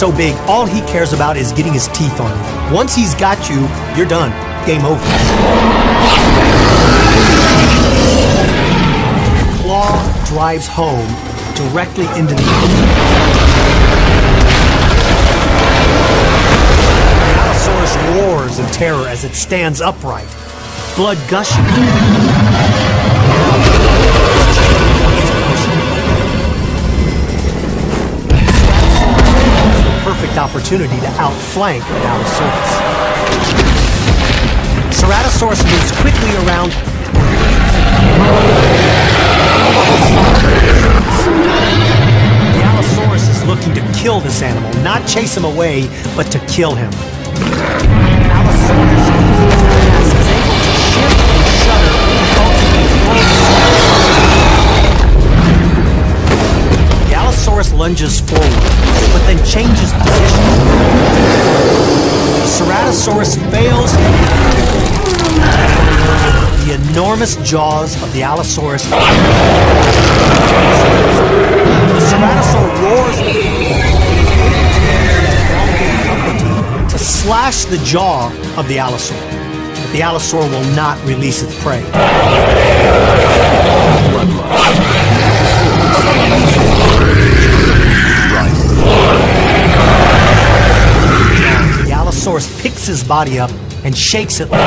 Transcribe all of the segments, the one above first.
so big, all he cares about is getting his teeth on you. Once he's got you, you're done. Game over. Claw drives home directly into the opening. The Allosaurus roars in terror as it stands upright, blood gushing. Perfect opportunity to outflank an Allosaurus. Ceratosaurus moves quickly around. The Allosaurus is looking to kill this animal, not chase him away, but to kill him. Allosaurus is able to shift and shudder and ultimately throw the Allosaurus lunges forward, but then changes position. The Ceratosaurus fails. The enormous jaws of the Allosaurus. The Ceratosaurus roars to slash the jaw of the Allosaurus, but the Allosaurus will not release its prey. The Allosaurus picks his body up and shakes it like the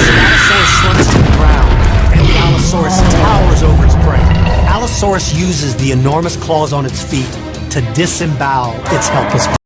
Ceratosaurus slumps to the ground, and the Allosaurus towers over its prey. Allosaurus uses the enormous claws on its feet to disembowel its helpless prey.